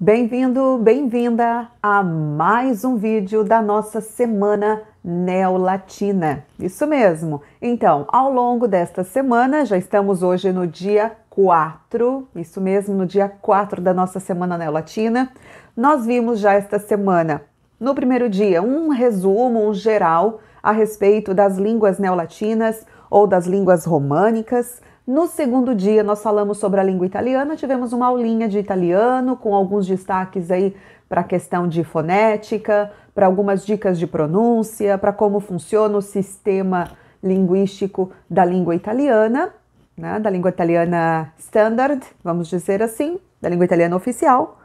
Bem-vindo, bem-vinda a mais um vídeo da nossa Semana Neolatina. Isso mesmo. Então, ao longo desta semana, já estamos hoje no dia 4, isso mesmo, no dia 4 da nossa Semana Neolatina. Nós vimos já esta semana, no primeiro dia, um resumo, um geral a respeito das línguas neolatinas ou das línguas românicas. No segundo dia, nós falamos sobre a língua italiana, tivemos uma aulinha de italiano, com alguns destaques aí para a questão de fonética, para algumas dicas de pronúncia, para como funciona o sistema linguístico da língua italiana, né, da língua italiana standard, vamos dizer assim, da língua italiana oficial.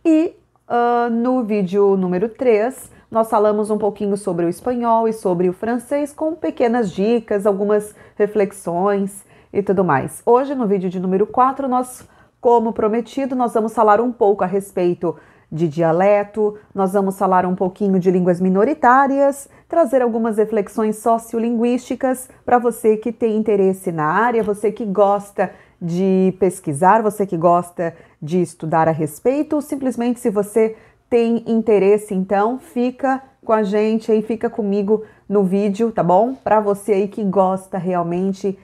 E no vídeo número 3, nós falamos um pouquinho sobre o espanhol e sobre o francês, com pequenas dicas, algumas reflexões e tudo mais. Hoje, no vídeo de número 4, como prometido, nós vamos falar um pouco a respeito de dialeto, nós vamos falar um pouquinho de línguas minoritárias, trazer algumas reflexões sociolinguísticas para você que tem interesse na área, você que gosta de pesquisar, você que gosta de estudar a respeito, ou simplesmente se você tem interesse, então fica com a gente aí, fica comigo no vídeo, tá bom? Para você aí que gosta realmente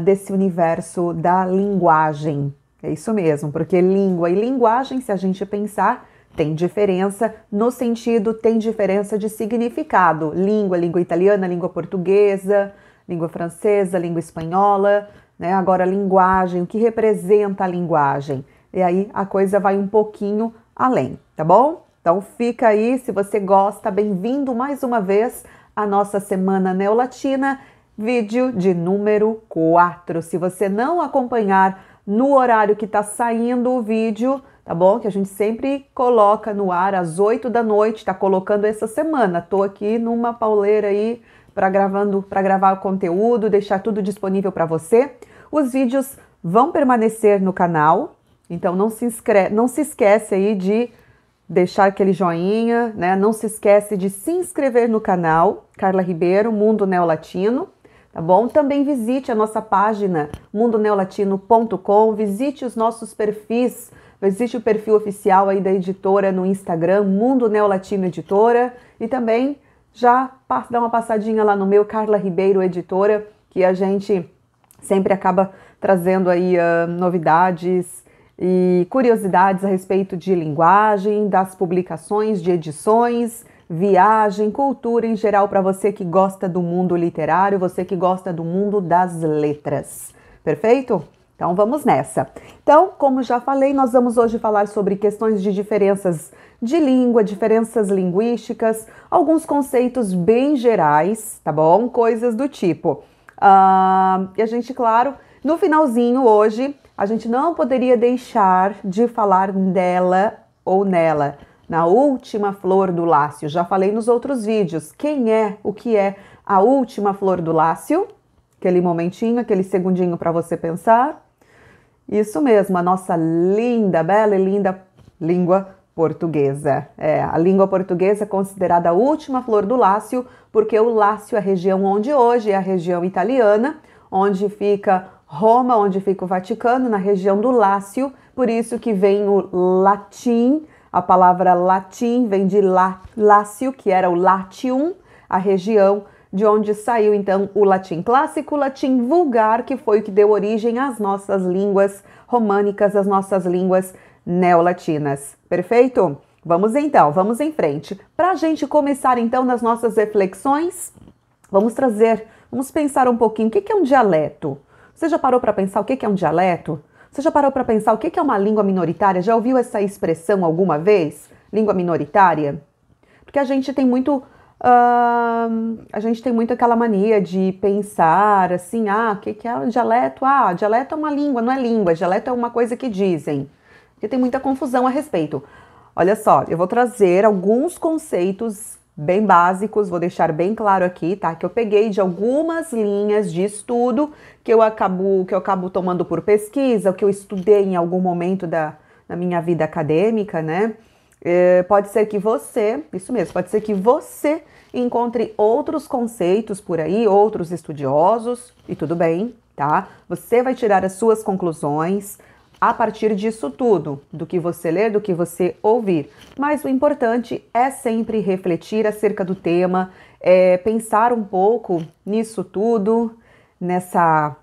desse universo da linguagem. É isso mesmo, porque língua e linguagem, se a gente pensar, tem diferença no sentido, tem diferença de significado. Língua italiana, língua portuguesa, língua francesa, língua espanhola, né? Agora, linguagem, o que representa a linguagem? E aí a coisa vai um pouquinho além, tá bom? Então fica aí, se você gosta, bem-vindo mais uma vez à nossa Semana Neolatina, vídeo de número 4. Se você não acompanhar no horário que está saindo o vídeo, tá bom? Que a gente sempre coloca no ar às 8 da noite, tá colocando essa semana. Tô aqui numa pauleira aí para gravar o conteúdo, deixar tudo disponível para você. Os vídeos vão permanecer no canal, então não se esquece aí de deixar aquele joinha, né? Não se esquece de se inscrever no canal Carla Ribeiro, Mundo Neolatino. Tá bom? Também visite a nossa página mundoneolatino.com, visite os nossos perfis, visite o perfil oficial aí da editora no Instagram, Mundo Neolatino Editora, e também já dá uma passadinha lá no meu Carla Ribeiro Editora, que a gente sempre acaba trazendo aí novidades e curiosidades a respeito de linguagem, das publicações, de edições, viagem, cultura em geral, para você que gosta do mundo literário, você que gosta do mundo das letras. Perfeito? Então vamos nessa. Então, como já falei, nós vamos hoje falar sobre questões de diferenças de língua, diferenças linguísticas, alguns conceitos bem gerais, tá bom? Coisas do tipo. E a gente, claro, no finalzinho hoje, a gente não poderia deixar de falar dela ou nela. Na última flor do lácio, já falei nos outros vídeos, o que é a última flor do lácio? Aquele momentinho, aquele segundinho para você pensar. Isso mesmo, a nossa linda, bela e linda língua portuguesa. A língua portuguesa é considerada a última flor do lácio, porque o Lácio é a região onde hoje é a região italiana, onde fica Roma, onde fica o Vaticano, na região do Lácio, por isso que vem o latim. A palavra latim vem de Lácio, que era o Latium, a região de onde saiu então o latim clássico, o latim vulgar, que foi o que deu origem às nossas línguas românicas, às nossas línguas neolatinas. Perfeito? Vamos então, vamos em frente. Para a gente começar então nas nossas reflexões, vamos pensar um pouquinho, o que é um dialeto? Você já parou para pensar o que é um dialeto? Você já parou para pensar o que é uma língua minoritária? Já ouviu essa expressão alguma vez? Língua minoritária? Porque a gente tem muito aquela mania de pensar assim, o que é um dialeto? Dialeto é uma língua, não é língua, dialeto é uma coisa que dizem. Porque tem muita confusão a respeito. Olha só, eu vou trazer alguns conceitos bem básicos, vou deixar bem claro aqui, tá? Que eu peguei de algumas linhas de estudo que eu acabo tomando por pesquisa, o que eu estudei em algum momento da minha vida acadêmica, né? Pode ser que pode ser que você encontre outros conceitos por aí, outros estudiosos, e tudo bem, tá? Você vai tirar as suas conclusões. a partir disso tudo, do que você ler, do que você ouvir. Mas o importante é sempre refletir acerca do tema, pensar um pouco nisso tudo, nessa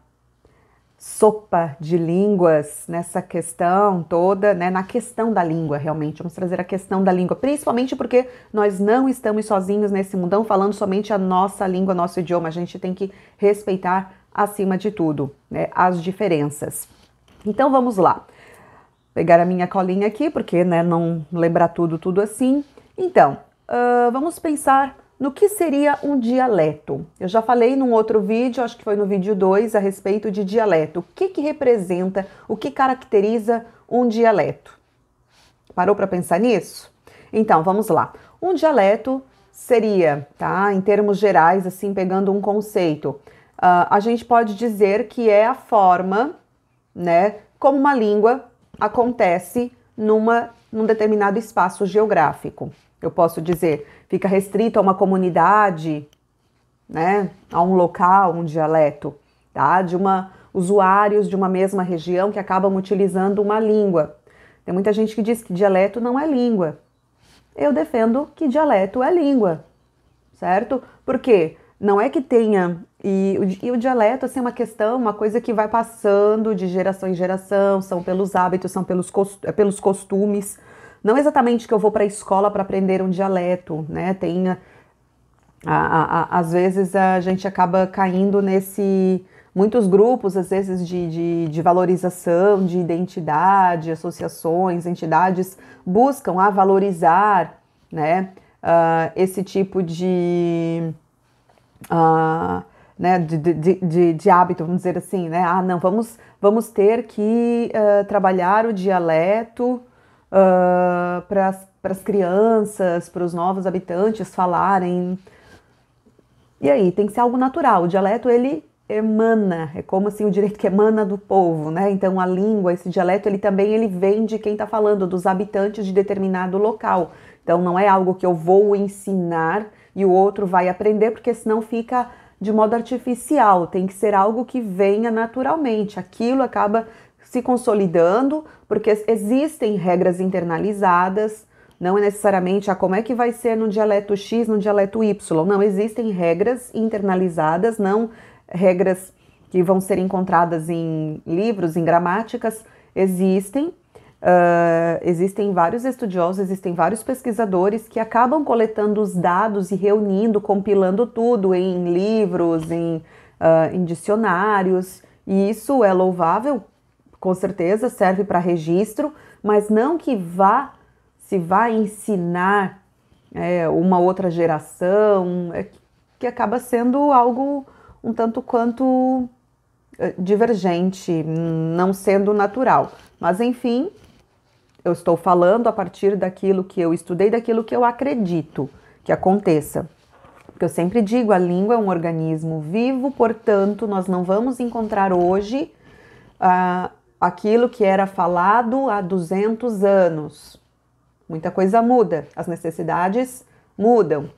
sopa de línguas, nessa questão toda, né, na questão da língua, realmente. Vamos trazer a questão da língua, principalmente porque nós não estamos sozinhos nesse mundão falando somente a nossa língua, nosso idioma. A gente tem que respeitar, acima de tudo, né, as diferenças. Então vamos lá. Pegar a minha colinha aqui, porque, né, não lembrar tudo assim. Então, vamos pensar no que seria um dialeto. Eu já falei num outro vídeo, acho que foi no vídeo 2, a respeito de dialeto. O que representa, o que caracteriza um dialeto? Parou para pensar nisso? Então, vamos lá. Um dialeto seria, tá, em termos gerais, assim, pegando um conceito, a gente pode dizer que é a forma, né, como uma língua acontece num determinado espaço geográfico. Eu posso dizer, fica restrito a uma comunidade, né, a um local, um dialeto, tá? Usuários de uma mesma região que acabam utilizando uma língua. Tem muita gente que diz que dialeto não é língua. Eu defendo que dialeto é língua, certo? Por quê? Não é que tenha... E o dialeto, assim, é uma questão, uma coisa que vai passando de geração em geração, são pelos hábitos, são pelos costumes. Não exatamente que eu vou para a escola para aprender um dialeto, né? Às vezes a gente acaba caindo muitos grupos, às vezes, de valorização, de identidade, associações, entidades buscam valorizar, né, esse tipo né, de hábito, vamos dizer assim, né? Não, vamos ter que trabalhar o dialeto para as crianças, para os novos habitantes falarem. E aí, tem que ser algo natural. O dialeto, ele emana, é como assim o direito que emana do povo, né? Então, a língua, esse dialeto, ele vem de quem está falando, dos habitantes de determinado local. Então, não é algo que eu vou ensinar e o outro vai aprender, porque senão fica de modo artificial. Tem que ser algo que venha naturalmente. Aquilo acaba se consolidando, porque existem regras internalizadas, não é necessariamente como é que vai ser no dialeto X, no dialeto Y, não, existem regras internalizadas, não regras que vão ser encontradas em livros, em gramáticas, existem vários estudiosos, existem vários pesquisadores que acabam coletando os dados e reunindo, compilando tudo em livros, em dicionários, e isso é louvável, com certeza, serve para registro, mas não que se vá ensinar uma outra geração, que acaba sendo algo um tanto quanto divergente, não sendo natural. Mas, enfim, eu estou falando a partir daquilo que eu estudei, daquilo que eu acredito que aconteça. Porque eu sempre digo, a língua é um organismo vivo, portanto, nós não vamos encontrar hoje aquilo que era falado há 200 anos. Muita coisa muda, as necessidades mudam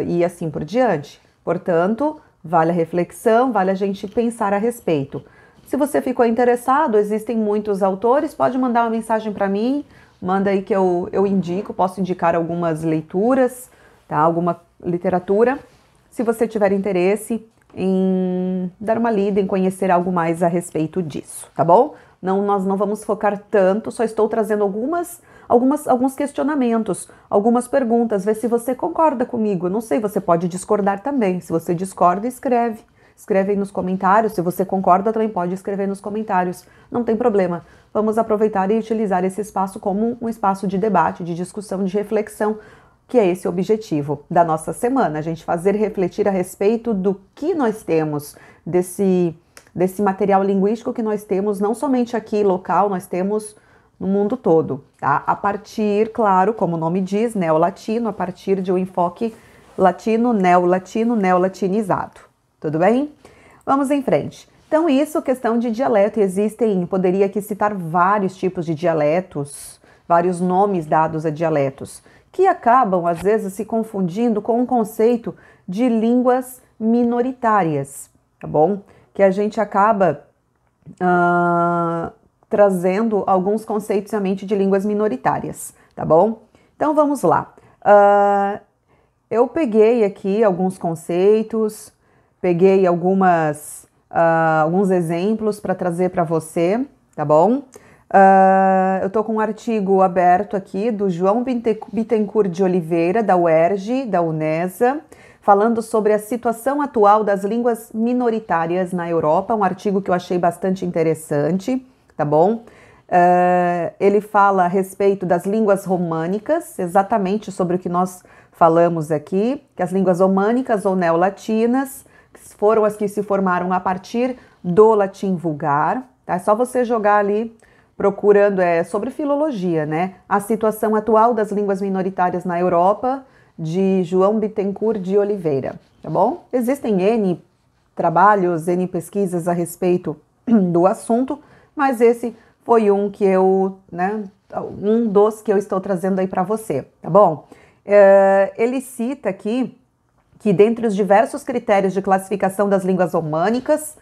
e assim por diante. Portanto, vale a reflexão, vale a gente pensar a respeito. Se você ficou interessado, existem muitos autores, pode mandar uma mensagem para mim, manda aí que eu indico, posso indicar algumas leituras, tá? Alguma literatura. Se você tiver interesse em dar uma lida, em conhecer algo mais a respeito disso, tá bom? Nós não vamos focar tanto, só estou trazendo alguns questionamentos, algumas perguntas, ver se você concorda comigo. Eu não sei, você pode discordar também. Se você discorda, escreve aí nos comentários. Se você concorda, também pode escrever nos comentários. Não tem problema. Vamos aproveitar e utilizar esse espaço como um espaço de debate, de discussão, de reflexão, que é esse o objetivo da nossa semana, a gente fazer refletir a respeito do que nós temos, desse material linguístico que nós temos, não somente aqui local, nós temos no mundo todo, tá? A partir, claro, como o nome diz, neolatino, a partir de um enfoque latino, neolatinizado. Tudo bem? Vamos em frente. Então, isso, questão de dialeto, poderia aqui citar vários tipos de dialetos, vários nomes dados a dialetos, que acabam, às vezes, se confundindo com o conceito de línguas minoritárias, tá bom? Que a gente acaba trazendo alguns conceitos somente de línguas minoritárias, tá bom? Então vamos lá. Eu peguei aqui alguns conceitos, peguei alguns exemplos para trazer para você, tá bom? Eu estou com um artigo aberto aqui do João Bittencourt de Oliveira, da UERJ, da UNESA, falando sobre a situação atual das línguas minoritárias na Europa, um artigo que eu achei bastante interessante, tá bom? Ele fala a respeito das línguas românicas, exatamente sobre o que nós falamos aqui, que as línguas românicas ou neolatinas foram as que se formaram a partir do latim vulgar, tá? É só você jogar ali procurando sobre filologia, né? A situação atual das línguas minoritárias na Europa, de João Bittencourt de Oliveira, tá bom? Existem N trabalhos, N pesquisas a respeito do assunto, mas esse foi um dos que eu estou trazendo aí para você, tá bom? Ele cita aqui que dentre os diversos critérios de classificação das línguas românicas,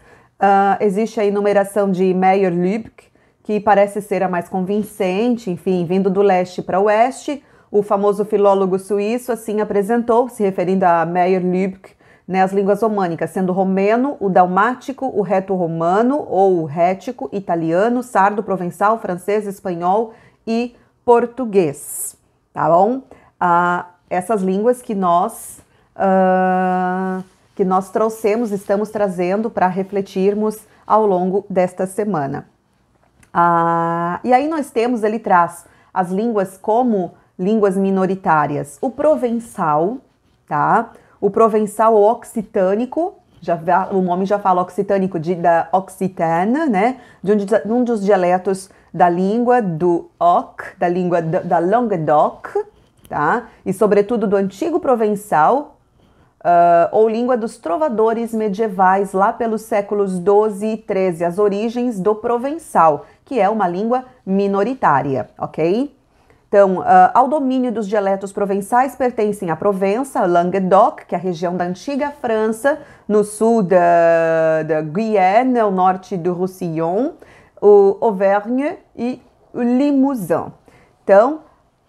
existe a enumeração de Meyer-Lübke, que parece ser a mais convincente, enfim, vindo do leste para o oeste. O famoso filólogo suíço assim apresentou, se referindo a Meyer-Lübke, né, as línguas românicas, sendo o romeno, o dalmático, o reto-romano ou o rético, italiano, sardo, provençal, francês, espanhol e português, tá bom? Essas línguas que nós trouxemos, estamos trazendo para refletirmos ao longo desta semana. E aí nós temos, ele traz as línguas como línguas minoritárias, o provençal, tá? O provençal occitânico, o nome já fala occitânico, da Occitane, né? De um dos dialetos da língua do Oc, da língua da Languedoc, tá? E sobretudo do antigo provençal, ou língua dos trovadores medievais, lá pelos séculos XII e XIII, as origens do provençal, que é uma língua minoritária, ok? Então, ao domínio dos dialetos provençais pertencem a Provença, Languedoc, que é a região da antiga França, no sul da Guyenne, ao norte do Roussillon, o Auvergne e o Limousin. Então,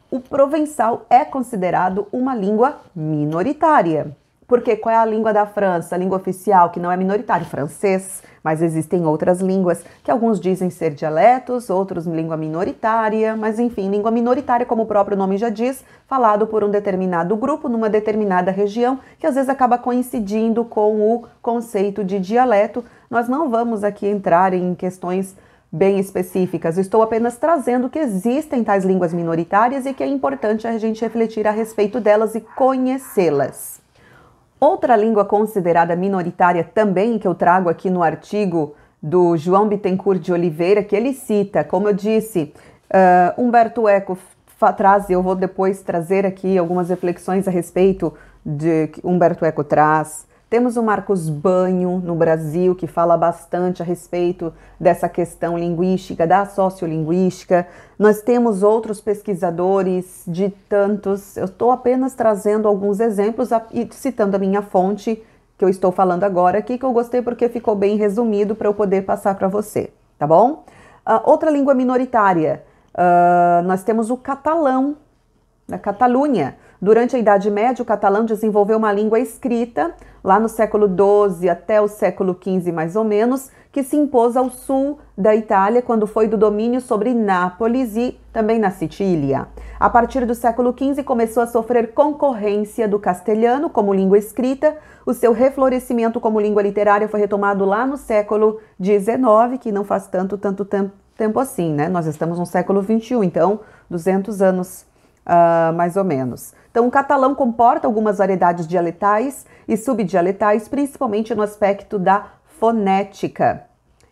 o provençal é considerado uma língua minoritária. Porque qual é a língua da França, a língua oficial, que não é minoritária? Francês, mas existem outras línguas que alguns dizem ser dialetos, outros língua minoritária, mas enfim, língua minoritária, como o próprio nome já diz, falado por um determinado grupo, numa determinada região, que às vezes acaba coincidindo com o conceito de dialeto. Nós não vamos aqui entrar em questões bem específicas, estou apenas trazendo que existem tais línguas minoritárias e que é importante a gente refletir a respeito delas e conhecê-las. Outra língua considerada minoritária também, que eu trago aqui no artigo do João Bittencourt de Oliveira, que ele cita, como eu disse, Umberto Eco traz, e eu vou depois trazer aqui algumas reflexões a respeito de que Umberto Eco traz. Temos o Marcos Banho no Brasil, que fala bastante a respeito dessa questão linguística, da sociolinguística. Nós temos outros pesquisadores de tantos. Eu estou apenas trazendo alguns exemplos e citando a minha fonte, que eu estou falando agora aqui, que eu gostei porque ficou bem resumido para eu poder passar para você, tá bom? Outra língua minoritária, nós temos o catalão, na Catalunha. Durante a Idade Média, o catalão desenvolveu uma língua escrita, lá no século XII até o século XV, mais ou menos, que se impôs ao sul da Itália, quando foi do domínio sobre Nápoles e também na Sicília. A partir do século XV, começou a sofrer concorrência do castelhano como língua escrita. O seu reflorescimento como língua literária foi retomado lá no século XIX, que não faz tanto tempo assim, né? Nós estamos no século XXI, então 200 anos mais ou menos. Então, o catalão comporta algumas variedades dialetais e subdialetais, principalmente no aspecto da fonética.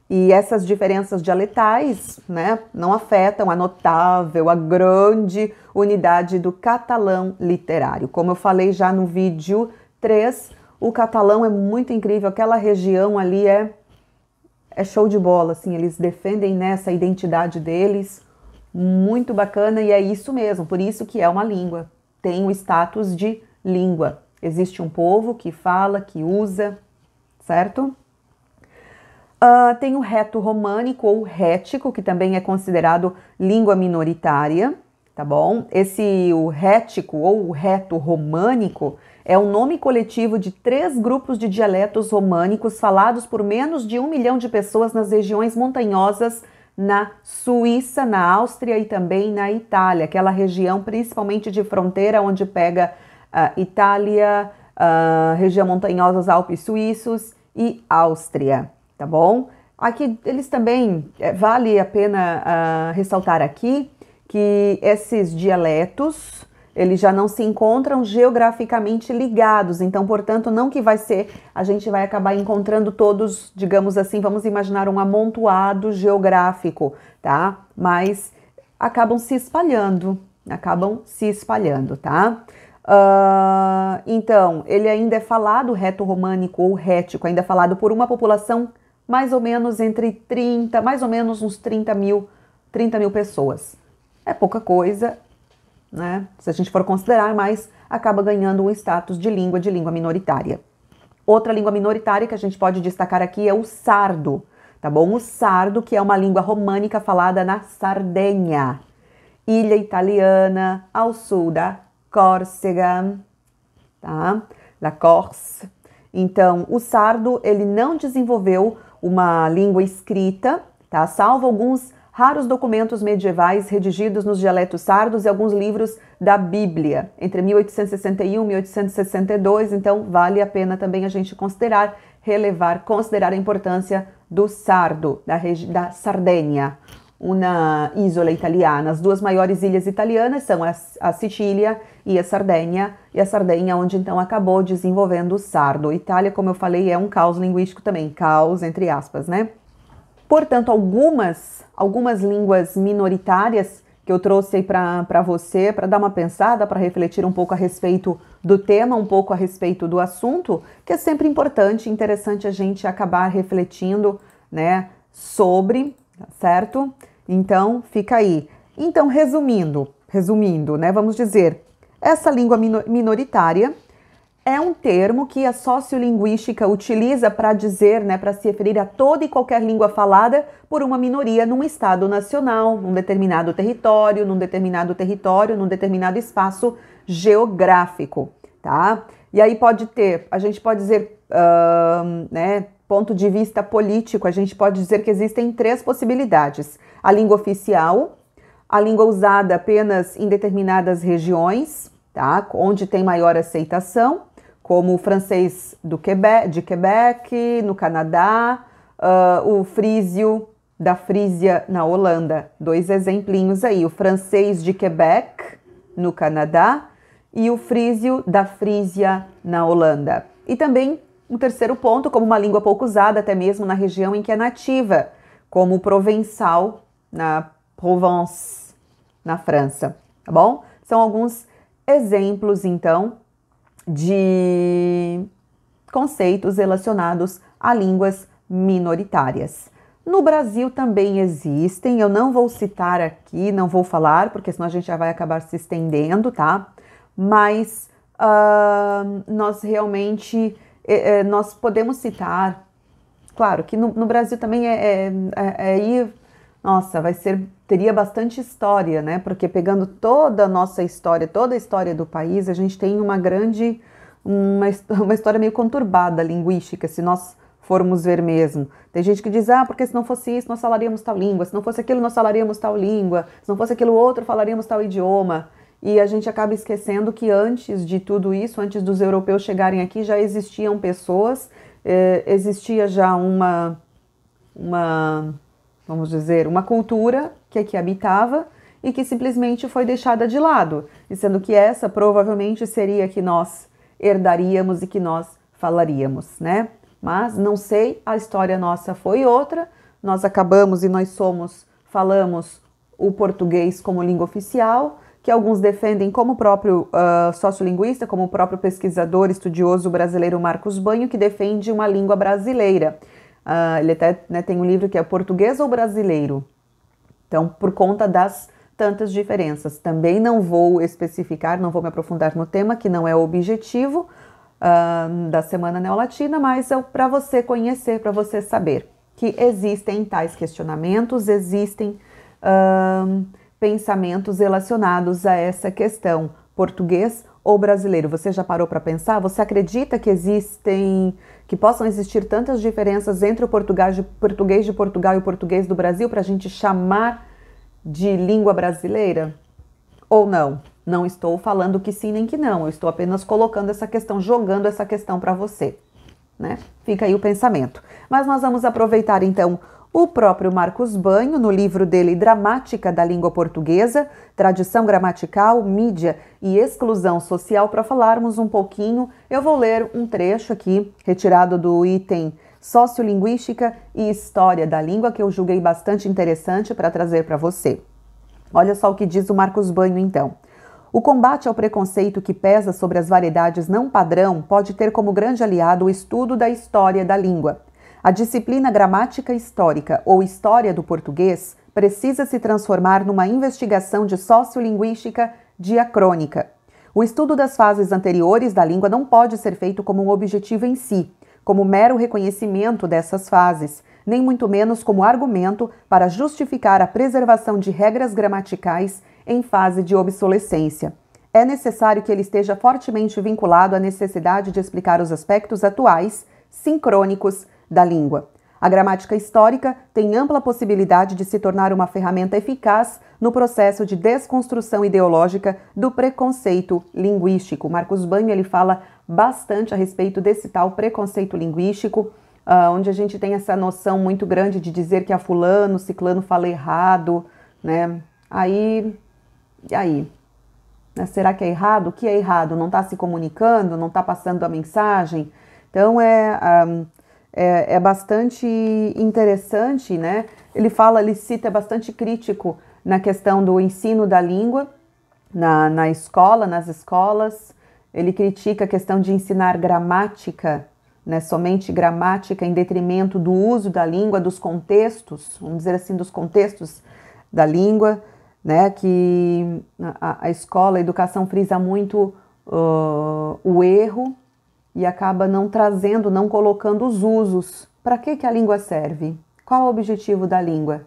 E essas diferenças dialetais, né, não afetam a notável, a grande unidade do catalão literário. Como eu falei já no vídeo 3, o catalão é muito incrível, aquela região ali é show de bola, assim, eles defendem nessa identidade deles, muito bacana, e é isso mesmo, por isso que é uma língua, tem o status de língua. Existe um povo que fala, que usa, certo? Tem o reto-românico ou rético, que também é considerado língua minoritária, tá bom? O rético ou o reto-românico é o nome coletivo de 3 grupos de dialetos românicos falados por menos de 1 milhão de pessoas nas regiões montanhosas na Suíça, na Áustria e também na Itália, aquela região principalmente de fronteira onde pega Itália, região montanhosa, os Alpes suíços e Áustria, tá bom? Aqui eles também, vale a pena ressaltar aqui que esses dialetos, eles já não se encontram geograficamente ligados, então, portanto, não que a gente vai acabar encontrando todos, digamos assim, vamos imaginar um amontoado geográfico, tá? Mas acabam se espalhando, tá? Então, ele ainda é falado, reto-românico ou rético, ainda é falado por uma população mais ou menos mais ou menos uns 30 mil pessoas. É pouca coisa, né? Se a gente for considerar, mas acaba ganhando um status de língua minoritária. Outra língua minoritária que a gente pode destacar aqui é o sardo, tá bom? O sardo, que é uma língua românica falada na Sardenha, ilha italiana ao sul da Córcega, tá? La Corse. Então, o sardo, ele não desenvolveu uma língua escrita, tá? Salvo alguns raros documentos medievais redigidos nos dialetos sardos e alguns livros da Bíblia, entre 1861 e 1862, então vale a pena também a gente considerar a importância do sardo, da Sardenha, uma isola italiana. As 2 maiores ilhas italianas são a Sicília e a Sardenha, onde então acabou desenvolvendo o sardo. Itália, como eu falei, é um caos linguístico também, caos entre aspas, né? Portanto, algumas línguas minoritárias que eu trouxe aí para você, para dar uma pensada, para refletir um pouco a respeito do tema, um pouco a respeito do assunto, que é sempre importante e interessante a gente acabar refletindo, né, sobre, certo? Então, fica aí. Então, resumindo, né, vamos dizer, essa língua minoritária é um termo que a sociolinguística utiliza para dizer, né, para se referir a toda e qualquer língua falada por uma minoria num estado nacional, num determinado território, num determinado espaço geográfico, tá? E aí a gente pode dizer, né, ponto de vista político, a gente pode dizer que existem 3 possibilidades: a língua oficial, a língua usada apenas em determinadas regiões, tá, onde tem maior aceitação, como o francês de Quebec, no Canadá, o frísio da Frísia, na Holanda. 2 exemplinhos aí, o francês de Quebec, no Canadá, e o frísio da Frísia, na Holanda. E também um terceiro ponto, como uma língua pouco usada, até mesmo na região em que é nativa, como o provençal, na Provence, na França, tá bom? São alguns exemplos, então, de conceitos relacionados a línguas minoritárias. No Brasil também existem, eu não vou citar aqui, não vou falar, porque senão a gente já vai acabar se estendendo, tá? Mas nós realmente, nós podemos citar, claro que no Brasil também nossa, teria bastante história, né? Porque pegando toda a nossa história, toda a história do país, a gente tem uma história meio conturbada linguística, se nós formos ver mesmo. Tem gente que diz, porque se não fosse isso, nós falaríamos tal língua, se não fosse aquilo, nós falaríamos tal língua, se não fosse aquilo outro, falaríamos tal idioma. E a gente acaba esquecendo que antes de tudo isso, antes dos europeus chegarem aqui, já existiam pessoas, existia já vamos dizer, uma cultura que aqui habitava e que simplesmente foi deixada de lado, e sendo que essa provavelmente seria que nós herdaríamos e que nós falaríamos, né? Mas não sei, a história nossa foi outra, nós acabamos e falamos o português como língua oficial, que alguns defendem como o próprio sociolinguista, como o próprio pesquisador estudioso brasileiro Marcos Banho, que defende uma língua brasileira. Ele até, né, tem um livro que é Português ou Brasileiro? Então, por conta das tantas diferenças. Também não vou especificar, não vou me aprofundar no tema, que não é o objetivo da Semana Neolatina, mas é para você conhecer, para você saber, que existem tais questionamentos, existem pensamentos relacionados a essa questão, português ou brasileiro. Você já parou para pensar? Você acredita que possam existir tantas diferenças entre o português de Portugal e o português do Brasil para a gente chamar de língua brasileira? Ou não? Não estou falando que sim nem que não, eu estou apenas colocando essa questão, jogando essa questão para você, né? Fica aí o pensamento. Mas nós vamos aproveitar então o próprio Marcos Banho, no livro dele Gramática da Língua Portuguesa, Tradição Gramatical, Mídia e Exclusão Social, para falarmos um pouquinho. Eu vou ler um trecho aqui, retirado do item Sociolinguística e História da Língua, que eu julguei bastante interessante para trazer para você. Olha só o que diz o Marcos Banho, então. O combate ao preconceito que pesa sobre as variedades não padrão pode ter como grande aliado o estudo da história da língua. A disciplina gramática histórica ou história do português precisa se transformar numa investigação de sociolinguística diacrônica. O estudo das fases anteriores da língua não pode ser feito como um objetivo em si, como mero reconhecimento dessas fases, nem muito menos como argumento para justificar a preservação de regras gramaticais em fase de obsolescência. É necessário que ele esteja fortemente vinculado à necessidade de explicar os aspectos atuais, sincrônicos, da língua. A gramática histórica tem ampla possibilidade de se tornar uma ferramenta eficaz no processo de desconstrução ideológica do preconceito linguístico. Marcos Banho ele fala bastante a respeito desse tal preconceito linguístico, onde a gente tem essa noção muito grande de dizer que a fulano, ciclano fala errado, né? Aí, né? Será que é errado? O que é errado? Não está se comunicando? Não está passando a mensagem? Então é bastante interessante, né? Ele cita bastante crítico na questão do ensino da língua na escola, nas escolas. Ele critica a questão de ensinar gramática, né? Somente gramática em detrimento do uso da língua, dos contextos, vamos dizer assim, dos contextos da língua, né? Que a escola, a educação frisa muito o erro, e acaba não trazendo, não colocando os usos. Para que a língua serve? Qual é o objetivo da língua?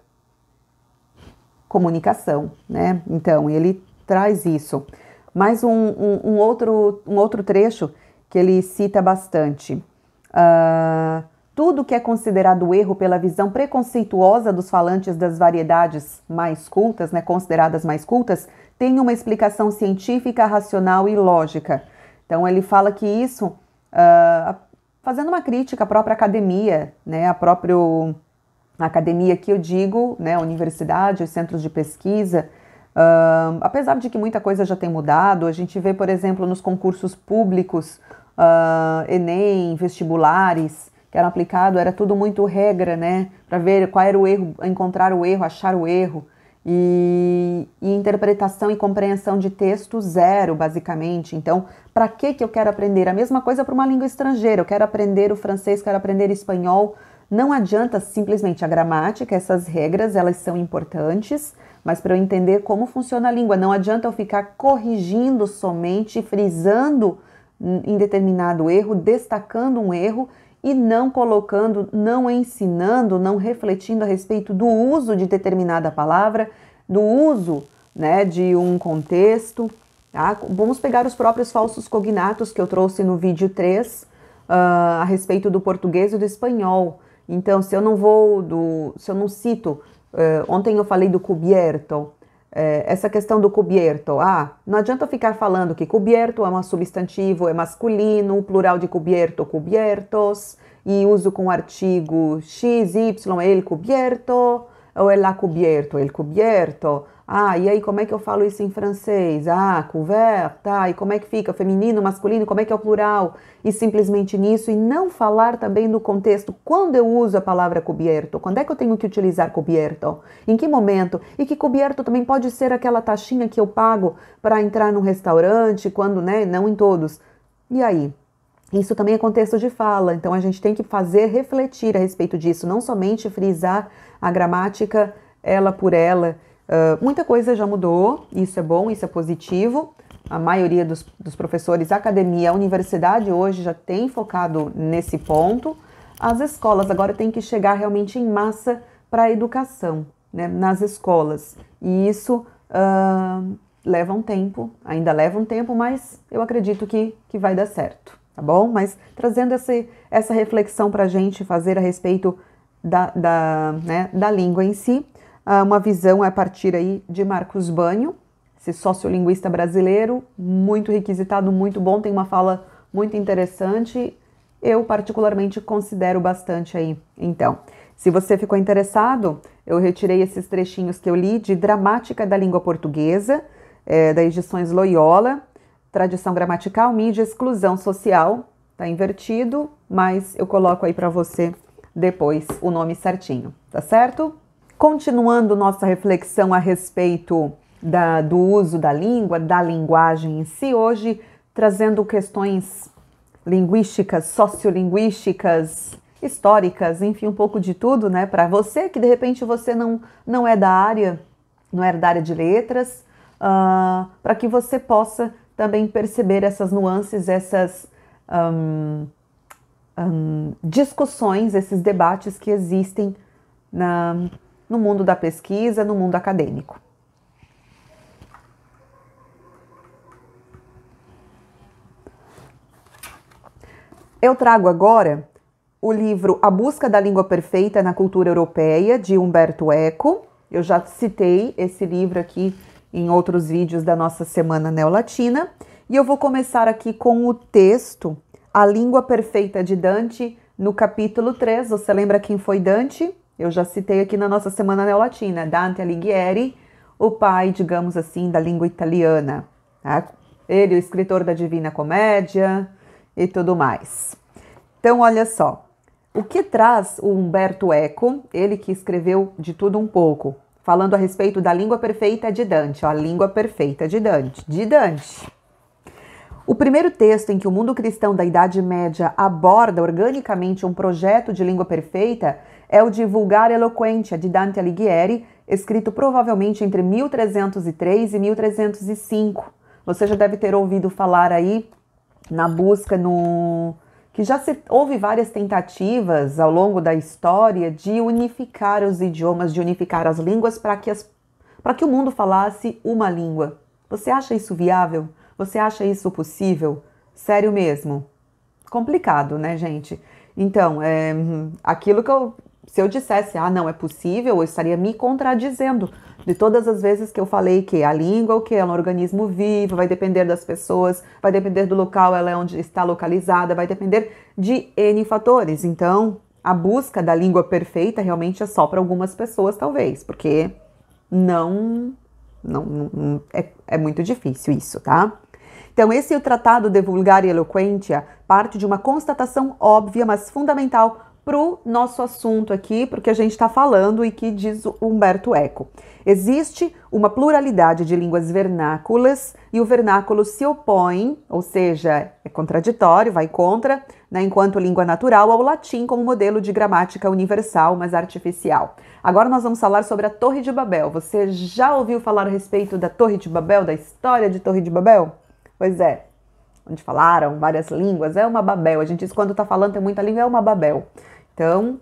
Comunicação, né? Então, ele traz isso. Mais um outro trecho que ele cita bastante. Tudo que é considerado erro pela visão preconceituosa dos falantes das variedades mais cultas, né, consideradas mais cultas, tem uma explicação científica, racional e lógica. Então, ele fala que isso... fazendo uma crítica à própria academia, né, a academia que eu digo, né, a universidade, os centros de pesquisa, apesar de que muita coisa já tem mudado, a gente vê, por exemplo, nos concursos públicos, Enem, vestibulares, que eram aplicados, era tudo muito regra, né, para ver qual era o erro, encontrar o erro, achar o erro, e interpretação e compreensão de texto zero, basicamente. Então, para que eu quero aprender? A mesma coisa para uma língua estrangeira. Eu quero aprender o francês, quero aprender espanhol. Não adianta simplesmente a gramática, essas regras, elas são importantes, mas para eu entender como funciona a língua, não adianta eu ficar corrigindo somente, frisando em determinado erro, destacando um erro e não colocando, não ensinando, não refletindo a respeito do uso de determinada palavra, do uso, né, de um contexto. Tá? Vamos pegar os próprios falsos cognatos que eu trouxe no vídeo 3, a respeito do português e do espanhol. Então, se eu não cito, ontem eu falei do cubierto, essa questão do cubierto, não adianta eu ficar falando que cubierto é um substantivo, é masculino, o plural de cubierto, cubiertos, e uso com o artigo x, y, el cubierto, ou el cubierto, el cubierto. E aí como é que eu falo isso em francês? Couvert, e como é que fica? Feminino, masculino, como é que é o plural? E simplesmente nisso, e não falar também no contexto, quando eu uso a palavra cubierto, quando é que eu tenho que utilizar cubierto? Em que momento? E que cubierto também pode ser aquela taxinha que eu pago para entrar num restaurante, quando, né, não em todos. E aí? Isso também é contexto de fala, então a gente tem que fazer refletir a respeito disso, não somente frisar a gramática, ela por ela. Muita coisa já mudou, isso é bom, isso é positivo. A maioria dos professores, a academia, a universidade hoje já tem focado nesse ponto. as escolas. Agora tem que chegar realmente em massa para a educação, né, nas escolas. E isso leva um tempo, ainda leva um tempo, mas eu acredito que vai dar certo, tá bom? Mas trazendo essa reflexão para a gente fazer a respeito da língua em si, uma visão a partir aí de Marcos Banho, esse sociolinguista brasileiro, muito requisitado, muito bom, tem uma fala muito interessante, eu particularmente considero bastante aí. Então, se você ficou interessado, eu retirei esses trechinhos que eu li de Gramática da Língua Portuguesa, da Edições Loyola, Tradição Gramatical, Mídia, Exclusão Social, tá invertido, mas eu coloco aí para você depois o nome certinho, tá certo? Continuando nossa reflexão a respeito do uso da língua, da linguagem em si, hoje trazendo questões linguísticas, sociolinguísticas, históricas, enfim, um pouco de tudo, né? Para você que de repente você não é da área, não é da área de letras, para que você possa também perceber essas nuances, essas discussões, esses debates que existem no mundo da pesquisa, no mundo acadêmico. Eu trago agora o livro A Busca da Língua Perfeita na Cultura Europeia, de Umberto Eco. Eu já citei esse livro aqui em outros vídeos da nossa Semana Neolatina. E eu vou começar aqui com o texto A Língua Perfeita de Dante, no capítulo 3. Você lembra quem foi Dante? Eu já citei aqui na nossa Semana Neolatina. Dante Alighieri, o pai, digamos assim, da língua italiana. Tá? Ele, o escritor da Divina Comédia e tudo mais. Então, olha só. O que traz o Umberto Eco, ele que escreveu de tudo um pouco, falando a respeito da língua perfeita de Dante. Ó, a língua perfeita de Dante. O primeiro texto em que o mundo cristão da Idade Média aborda organicamente um projeto de língua perfeita é o de Vulgare Eloquentia, de Dante Alighieri, escrito provavelmente entre 1303 e 1305. Você já deve ter ouvido falar aí na busca que já houve várias tentativas ao longo da história de unificar os idiomas, de unificar as línguas para que o mundo falasse uma língua. Você acha isso viável? Você acha isso possível? Sério mesmo? Complicado, né, gente? Então, aquilo que se eu dissesse, não é possível, eu estaria me contradizendo de todas as vezes que eu falei que a língua é o que? É um organismo vivo, vai depender das pessoas, vai depender do local, ela é onde está localizada, vai depender de N fatores. Então, a busca da língua perfeita realmente é só para algumas pessoas, talvez, porque é muito difícil isso, tá? Então, esse é o Tratado de Vulgare Eloquentia, parte de uma constatação óbvia, mas fundamental para o nosso assunto aqui, porque a gente está falando e que diz o Umberto Eco. Existe uma pluralidade de línguas vernáculas e o vernáculo se opõe, ou seja, é contraditório, vai contra, né, enquanto língua natural, ao latim como modelo de gramática universal, mas artificial. Agora nós vamos falar sobre a Torre de Babel. Você já ouviu falar a respeito da Torre de Babel, da história de Torre de Babel? Pois é, onde falaram várias línguas, é uma Babel. A gente diz quando está falando tem muita língua, é uma Babel. Então,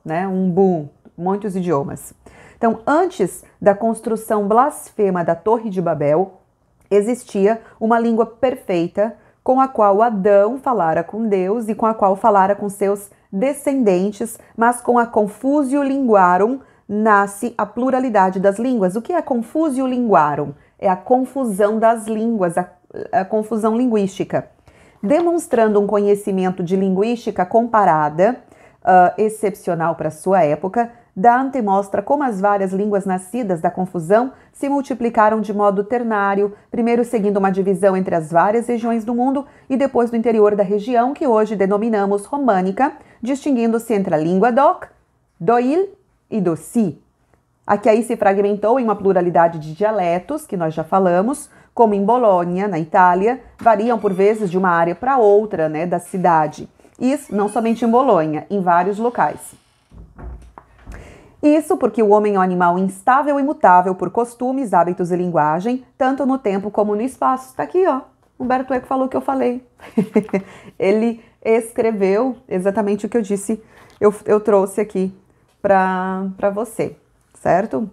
né, um boom, muitos idiomas. Então, antes da construção blasfema da Torre de Babel, existia uma língua perfeita com a qual Adão falara com Deus e com a qual falara com seus descendentes, mas com a Confusio Linguarum nasce a pluralidade das línguas. O que é Confusio Linguarum? É a confusão das línguas, a confusão linguística. Demonstrando um conhecimento de linguística comparada, excepcional para sua época, Dante mostra como as várias línguas nascidas da confusão se multiplicaram de modo ternário, primeiro seguindo uma divisão entre as várias regiões do mundo e depois do interior da região que hoje denominamos românica, distinguindo-se entre a língua do il e do si. A que aí se fragmentou em uma pluralidade de dialetos, que nós já falamos, como em Bolonha, na Itália, variam por vezes de uma área para outra, né, da cidade. Isso não somente em Bolonha, em vários locais. Isso porque o homem é um animal instável e mutável por costumes, hábitos e linguagem, tanto no tempo como no espaço. Está aqui, ó. Umberto Eco falou o que eu falei. Ele escreveu exatamente o que eu disse, eu trouxe aqui para você, certo?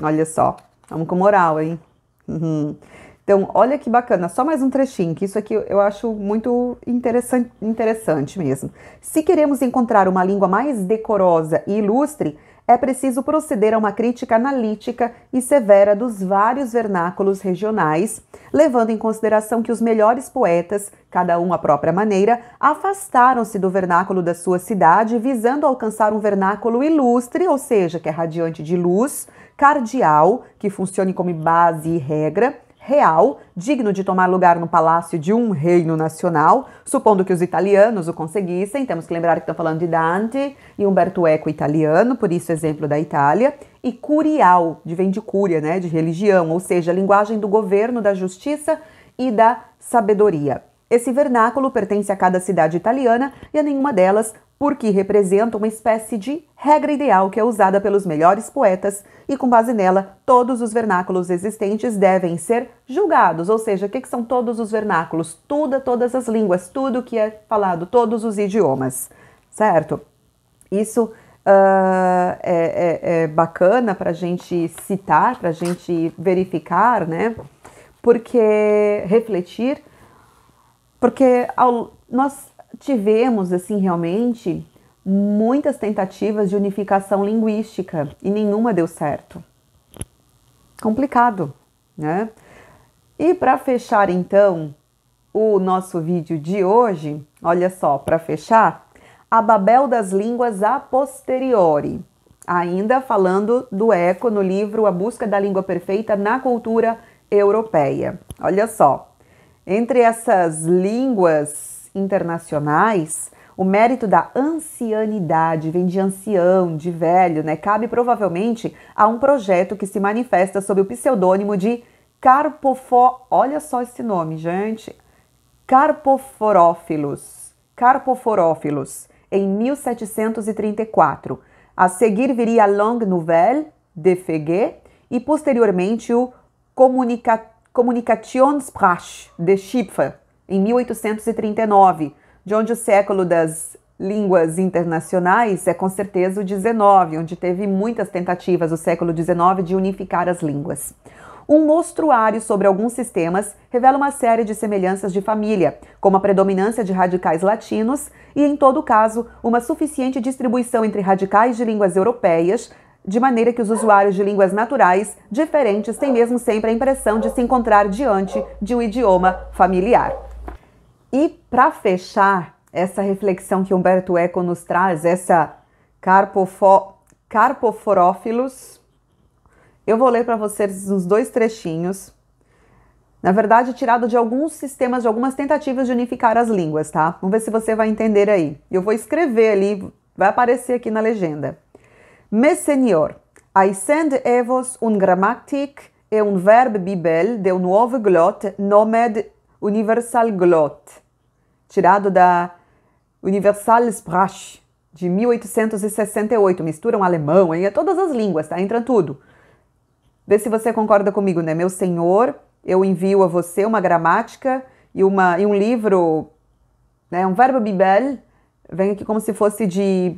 Olha só, vamos com moral, hein? Uhum. Então, olha que bacana, só mais um trechinho, que isso aqui eu acho muito interessante mesmo. Se queremos encontrar uma língua mais decorosa e ilustre, é preciso proceder a uma crítica analítica e severa dos vários vernáculos regionais, levando em consideração que os melhores poetas, cada um à própria maneira, afastaram-se do vernáculo da sua cidade, visando alcançar um vernáculo ilustre, ou seja, que é radiante de luz, cardial, que funcione como base e regra, real, digno de tomar lugar no palácio de um reino nacional, supondo que os italianos o conseguissem. Temos que lembrar que estão falando de Dante e Umberto Eco italiano, por isso exemplo da Itália, e curial, vem de cúria, né, de religião, ou seja, a linguagem do governo, da justiça e da sabedoria. Esse vernáculo pertence a cada cidade italiana e a nenhuma delas, porque representa uma espécie de regra ideal que é usada pelos melhores poetas e, com base nela, todos os vernáculos existentes devem ser julgados. Ou seja, o que são todos os vernáculos? Todas as línguas, tudo que é falado, todos os idiomas, certo? Isso é bacana para a gente citar, para a gente verificar, né? Porque refletir, porque nós tivemos, assim, realmente muitas tentativas de unificação linguística e nenhuma deu certo. Complicado, né? E para fechar, então, o nosso vídeo de hoje, olha só, para fechar, a Babel das Línguas a posteriori. Ainda falando do Eco no livro A Busca da Língua Perfeita na Cultura Europeia. Olha só, entre essas línguas internacionais, o mérito da ancianidade, vem de ancião, de velho, né? Cabe provavelmente a um projeto que se manifesta sob o pseudônimo de olha só esse nome, gente, Carpoforófilos, em 1734. A seguir viria a Longue Nouvelle de Féguet e posteriormente o Communicationsprache de Schipfer, em 1839, de onde o século das línguas internacionais é com certeza o XIX, onde teve muitas tentativas o século XIX de unificar as línguas. Um mostruário sobre alguns sistemas revela uma série de semelhanças de família, como a predominância de radicais latinos e, em todo caso, uma suficiente distribuição entre radicais de línguas europeias, de maneira que os usuários de línguas naturais diferentes têm mesmo sempre a impressão de se encontrar diante de um idioma familiar. E para fechar essa reflexão que Umberto Eco nos traz, essa Carpoforófilos, eu vou ler para vocês uns dois trechinhos, na verdade tirado de alguns sistemas, de algumas tentativas de unificar as línguas, tá? Vamos ver se você vai entender aí. Eu vou escrever ali, vai aparecer aqui na legenda. Mes senhor, I send evos grammatic e verb bibel de novo glot nomed Universal Glot, tirado da Universal Sprache, de 1868. Misturam alemão, hein? Todas as línguas, tá? Entra tudo. Vê se você concorda comigo, né? Meu senhor, eu envio a você uma gramática e um livro, né? Um verbo bibel, vem aqui como se fosse de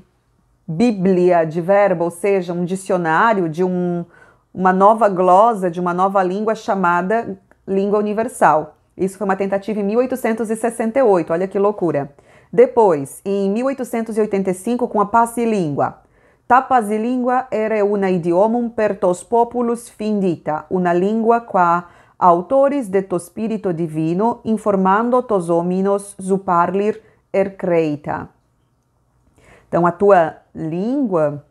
bíblia, de verbo, ou seja, um dicionário de uma nova glosa, de uma nova língua chamada língua universal. Isso foi uma tentativa em 1868, olha que loucura. Depois, em 1885, com a Passilingua. Ta Passilingua era una idiomum per tos populus findita, una lingua qua autores de to spirito divino, informando tos hominos zu parlir ercreita. Então, a tua língua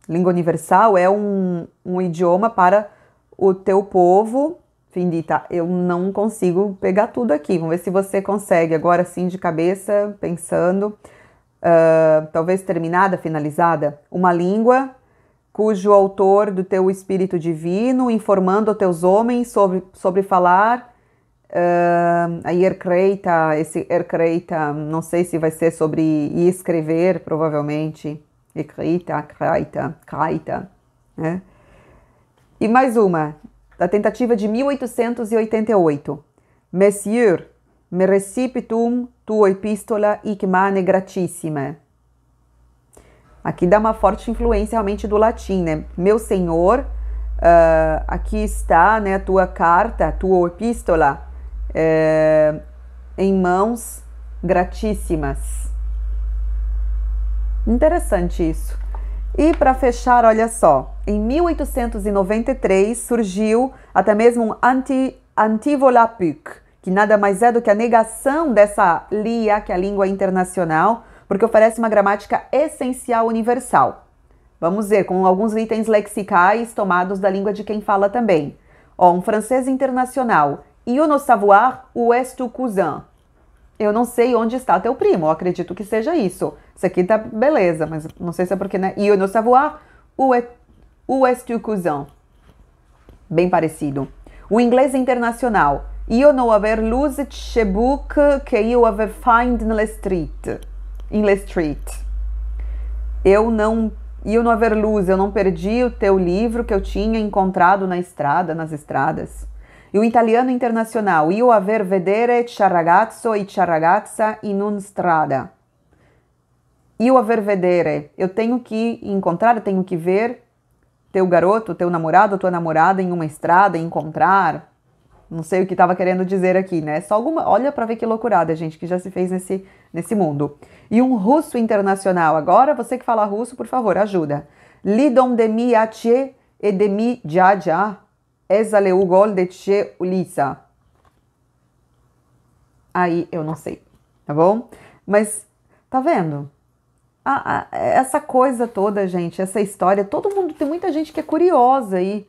universal, é um idioma para o teu povo. Findita, eu não consigo pegar tudo aqui. Vamos ver se você consegue agora sim de cabeça, pensando. Talvez terminada, finalizada. Uma língua cujo autor do teu espírito divino, informando os teus homens sobre falar. A ercreita, esse ercreita, não sei se vai ser sobre escrever, provavelmente. Escrita, craita, né? E mais uma, da tentativa de 1888. Messieurs, me recipitum tuo epistola hic mane gratissime. Aqui dá uma forte influência realmente do latim, né? Meu Senhor, aqui está, né, a tua carta, a tua epístola, em mãos gratíssimas. Interessante isso. E para fechar, olha só, em 1893 surgiu até mesmo um antivolapük, que nada mais é do que a negação dessa LIA, que é a língua internacional, porque oferece uma gramática essencial universal. Vamos ver, com alguns itens lexicais tomados da língua de quem fala também. Ó, um francês internacional. Eu ne savoir où est ton cousin. Eu não sei onde está teu primo, eu acredito que seja isso. Isso aqui tá beleza, mas não sei se é porque, né? Eu ne savoir où est ton cousin. Bem parecido. O inglês internacional. Eu não haver luz chez book que eu haver find in le street. Eu não haver luz, eu não perdi o teu livro que eu tinha encontrado na estrada, nas estradas. E o italiano internacional, io aver vedere c'è ragazzo e c'è ragazza in una strada. Io aver vedere, eu tenho que encontrar, eu tenho que ver teu garoto, teu namorado, tua namorada em uma estrada, encontrar. Não sei o que estava querendo dizer aqui, né? Só alguma, olha para ver que loucurada, gente, que já se fez nesse mundo. E um russo internacional. Agora, você que fala russo, por favor, ajuda. Lidom de mi atie e de mi jaja, esale o gol de che ulisa. Aí, eu não sei, tá bom? Mas, tá vendo? Essa coisa toda, gente, essa história, todo mundo, tem muita gente que é curiosa aí.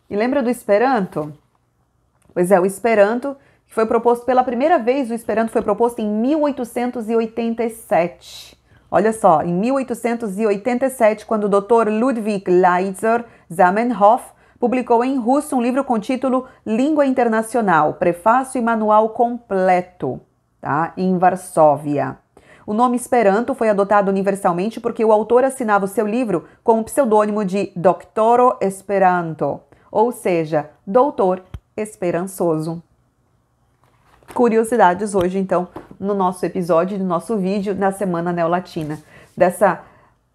E lembra do Esperanto? Pois é, o Esperanto, que foi proposto pela primeira vez, o Esperanto foi proposto em 1887. Olha só, em 1887, quando o Dr. Ludwig Leiser Zamenhof publicou em russo um livro com título Língua Internacional, Prefácio e Manual Completo, tá? Em Varsóvia. O nome Esperanto foi adotado universalmente porque o autor assinava o seu livro com o pseudônimo de Doctoro Esperanto, ou seja, doutor esperançoso. Curiosidades hoje, então, no nosso episódio, no nosso vídeo, na Semana Neolatina.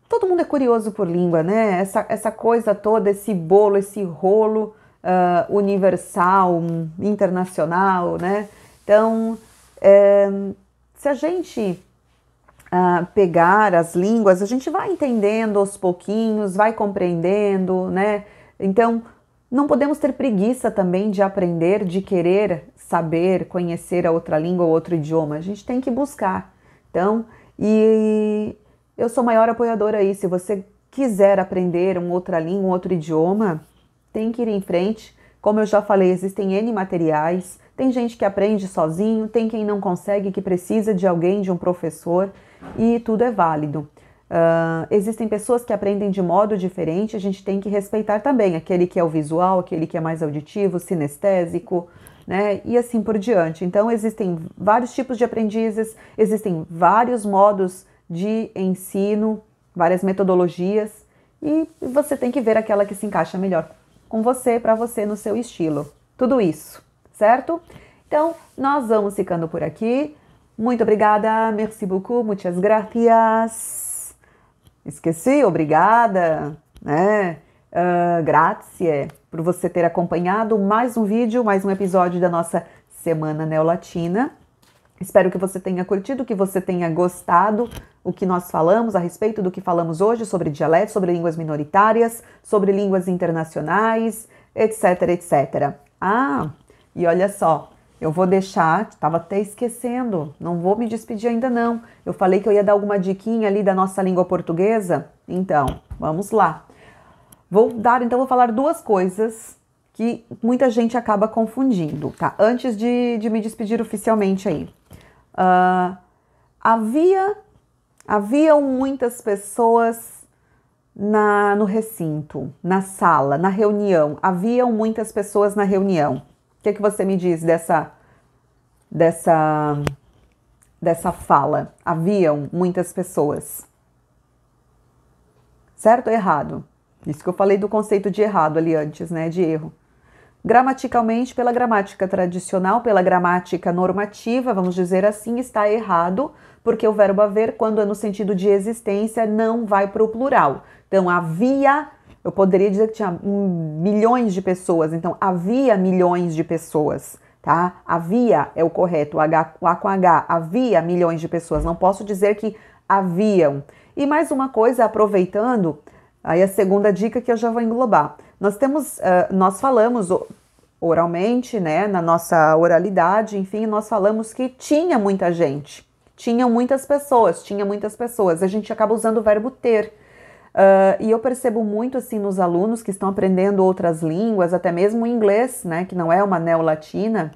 Todo mundo é curioso por língua, né? Essa coisa toda, esse bolo, esse rolo universal, internacional, né? Então, se a gente pegar as línguas, a gente vai entendendo aos pouquinhos, vai compreendendo, né? Então, não podemos ter preguiça também de aprender, de querer saber, conhecer a outra língua ou outro idioma. A gente tem que buscar. Então, e eu sou maior apoiadora aí. Se você quiser aprender uma outra língua, um outro idioma, tem que ir em frente. Como eu já falei, existem N materiais. Tem gente que aprende sozinho, tem quem não consegue, que precisa de alguém, de um professor, e tudo é válido. Existem pessoas que aprendem de modo diferente, a gente tem que respeitar também aquele que é o visual, aquele que é mais auditivo, sinestésico, né? E assim por diante. Então, existem vários tipos de aprendizes, existem vários modos de ensino, várias metodologias, e você tem que ver aquela que se encaixa melhor com você, para você, no seu estilo. Tudo isso, certo? Então, nós vamos ficando por aqui. Muito obrigada, merci beaucoup, muchas gracias. Esqueci, obrigada, né? Grazie por você ter acompanhado mais um vídeo, mais um episódio da nossa Semana Neolatina. Espero que você tenha curtido, que você tenha gostado o que nós falamos a respeito do que falamos hoje sobre dialetos, sobre línguas minoritárias, sobre línguas internacionais, etc, etc. E olha só, eu vou deixar, estava até esquecendo, não vou me despedir ainda não. Eu falei que eu ia dar alguma diquinha ali da nossa língua portuguesa. Então, vamos lá. Vou falar duas coisas que muita gente acaba confundindo, tá? Antes de me despedir oficialmente aí. Haviam muitas pessoas no recinto, na sala, na reunião. Haviam muitas pessoas na reunião. O que você me diz dessa fala? Haviam muitas pessoas. Certo ou errado? Isso que eu falei do conceito de errado ali antes, né? De erro. gramaticalmente, pela gramática tradicional, pela gramática normativa, vamos dizer assim, está errado, porque o verbo haver, quando é no sentido de existência, não vai para o plural. Então, havia, eu poderia dizer que tinha milhões de pessoas, então havia milhões de pessoas, tá? Havia é o correto, o A com H, havia milhões de pessoas, não posso dizer que haviam. E mais uma coisa, aproveitando, aí a segunda dica que eu já vou englobar. Nós falamos oralmente, né, na nossa oralidade, enfim, nós falamos que tinha muita gente, tinham muitas pessoas, a gente acaba usando o verbo ter. E eu percebo muito assim nos alunos que estão aprendendo outras línguas, até mesmo o inglês, né, que não é uma neolatina,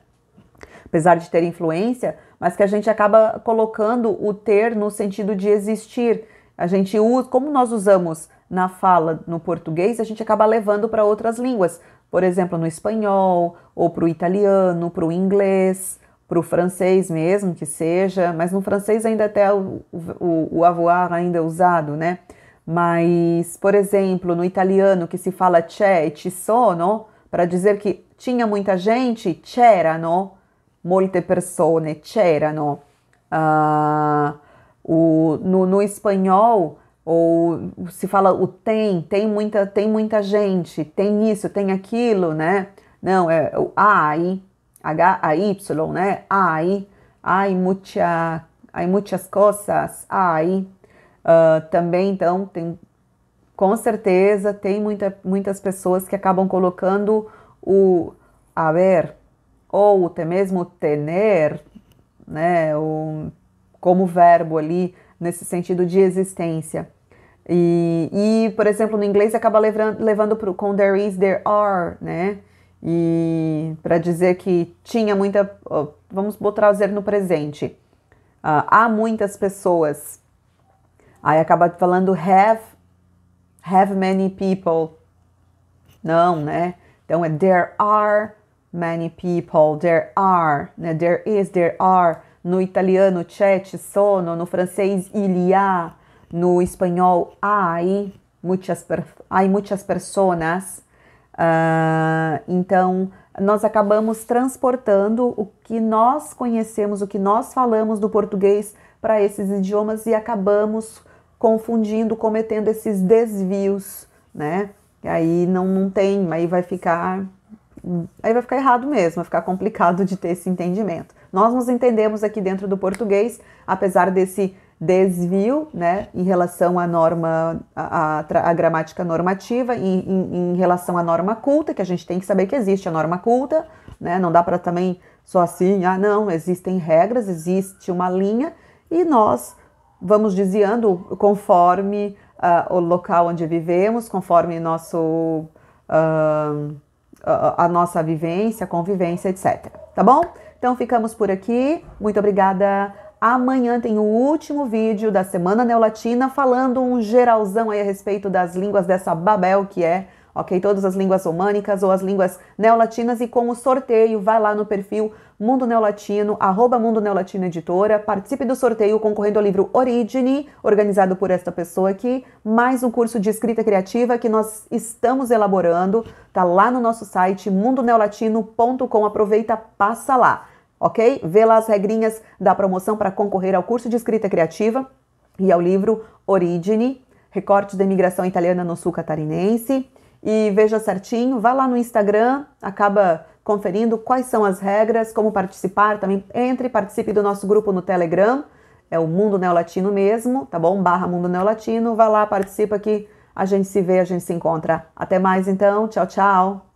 apesar de ter influência, mas que a gente acaba colocando o ter no sentido de existir. A gente usa, como nós usamos na fala no português, a gente acaba levando para outras línguas. Por exemplo, no espanhol, ou para o italiano, para o inglês, para o francês mesmo, que seja, mas no francês ainda até o avoir ainda é usado, né? Mas, por exemplo, no italiano que se fala c'è e ci sono, para dizer que tinha muita gente, c'erano, molte persone, c'erano. No espanhol, ou se fala o tem muita gente, tem isso, tem aquilo, né? Não, é o hay, H-A-Y, né? Hay muchas cosas, hay. Também, então, com certeza, tem muitas pessoas que acabam colocando o haver ou até mesmo tener, né, como verbo ali, nesse sentido de existência. Por exemplo, no inglês acaba levando com there is, there are, né? E para dizer que tinha muita... vamos trazer no presente. Há muitas pessoas. Aí acaba falando have many people. Não, né? Então é there are many people, there are, né? There is, there are. No italiano c'è, ci sono, no francês il y a, no espanhol hay muchas personas. Então, nós acabamos transportando o que nós conhecemos, o que nós falamos do português para esses idiomas e acabamos confundindo, cometendo esses desvios, né? E aí não tem, aí vai ficar errado mesmo, vai ficar complicado de ter esse entendimento. Nós nos entendemos aqui dentro do português, apesar desse desvio, né, em relação à norma, à gramática normativa, em relação à norma culta, que a gente tem que saber que existe a norma culta, né? Não dá para também só assim, não, existem regras, existe uma linha e nós vamos desviando conforme o local onde vivemos, conforme a nossa vivência, convivência, etc. Tá bom? Então ficamos por aqui. Muito obrigada. Amanhã tem o último vídeo da Semana Neolatina, falando um geralzão aí a respeito das línguas dessa Babel que é, ok? Todas as línguas românicas ou as línguas neolatinas, e com o sorteio, vai lá no perfil Mundo Neolatino, @Mundo Neolatino Editora, participe do sorteio concorrendo ao livro Origine, organizado por esta pessoa aqui, mais um curso de escrita criativa que nós estamos elaborando, tá lá no nosso site mundoneolatino.com, aproveita, passa lá, ok? Vê lá as regrinhas da promoção para concorrer ao curso de escrita criativa e ao livro Origine, recortes da imigração italiana no sul catarinense, e veja certinho, vá lá no Instagram, acaba conferindo quais são as regras, como participar, também participe do nosso grupo no Telegram, é o Mundo Neolatino mesmo, tá bom? /Mundo Neolatino, vai lá, participa que a gente se vê, a gente se encontra. Até mais então, tchau, tchau!